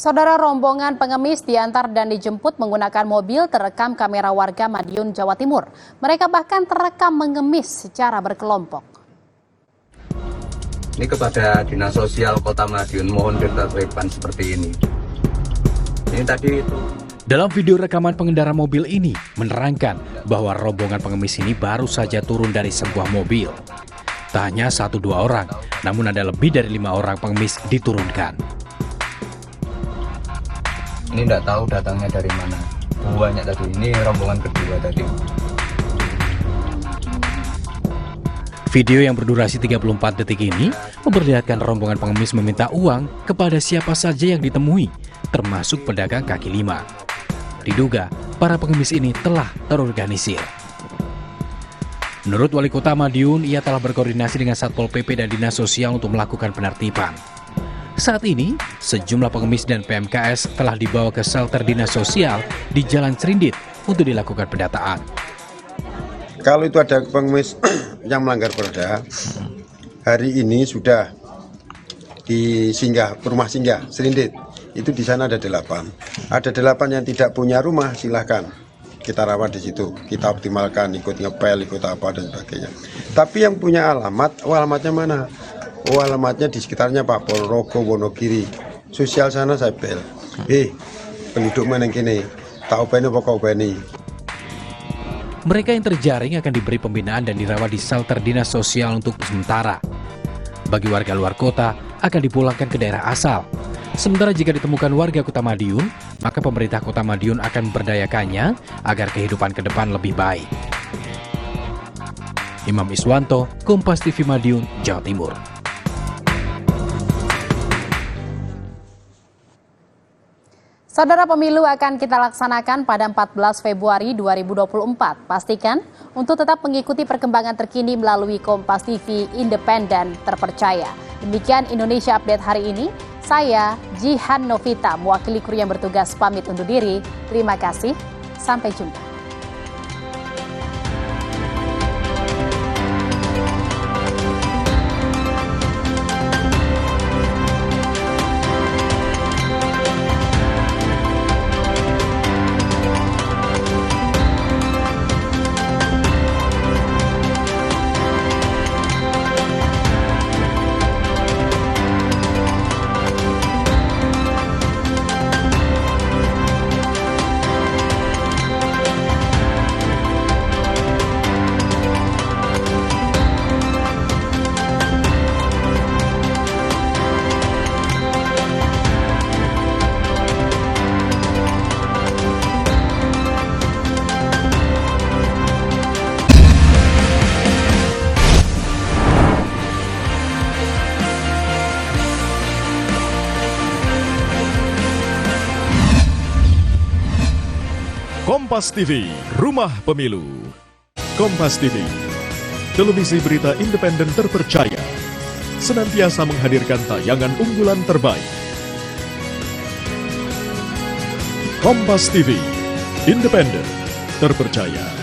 Saudara, rombongan pengemis diantar dan dijemput menggunakan mobil terekam kamera warga Madiun, Jawa Timur. Mereka bahkan terekam mengemis secara berkelompok. Ini kepada Dinas Sosial Kota Madiun, mohon ditertibkan seperti ini. Ini tadi itu. Dalam video rekaman pengendara mobil ini menerangkan bahwa rombongan pengemis ini baru saja turun dari sebuah mobil. Tak hanya 1-2 orang, namun ada lebih dari 5 orang pengemis diturunkan. Ini tidak tahu datangnya dari mana. Banyak tadi, ini rombongan kedua tadi. Video yang berdurasi 34 detik ini memperlihatkan rombongan pengemis meminta uang kepada siapa saja yang ditemui, termasuk pedagang kaki lima. Diduga, para pengemis ini telah terorganisir. Menurut Wali Kota Madiun, ia telah berkoordinasi dengan Satpol PP dan Dinas Sosial untuk melakukan penertiban. Saat ini, sejumlah pengemis dan PMKS telah dibawa ke shelter Dinas Sosial di Jalan Serindit untuk dilakukan pendataan. Kalau itu ada pengemis yang melanggar perda, hari ini sudah di rumah singgah Serindit. Itu di sana ada 8. Ada 8 yang tidak punya rumah, silahkan kita rawat di situ, kita optimalkan, ikut ngepel, ikut apa dan sebagainya. Tapi yang punya alamat, alamatnya mana? Alamatnya di sekitarnya Pak Ponorogo, Wonogiri. Sosial sana saya bel. Penduduk mana yang kini? Tak openi pokok openi. Mereka yang terjaring akan diberi pembinaan dan dirawat di shelter Dinas Sosial untuk sementara. Bagi warga luar kota, akan dipulangkan ke daerah asal. Sementara jika ditemukan warga Kota Madiun, maka pemerintah Kota Madiun akan memberdayakannya agar kehidupan ke depan lebih baik. Imam Iswanto, Kompas TV Madiun, Jawa Timur. Saudara, pemilu akan kita laksanakan pada 14 Februari 2024. Pastikan untuk tetap mengikuti perkembangan terkini melalui Kompas TV independen terpercaya. Demikian Indonesia Update hari ini. Saya Jihan Novita, mewakili kru yang bertugas pamit undur diri. Terima kasih, sampai jumpa. Kompas TV, Rumah Pemilu. Kompas TV, televisi berita independen terpercaya, senantiasa menghadirkan tayangan unggulan terbaik. Kompas TV, independen, terpercaya.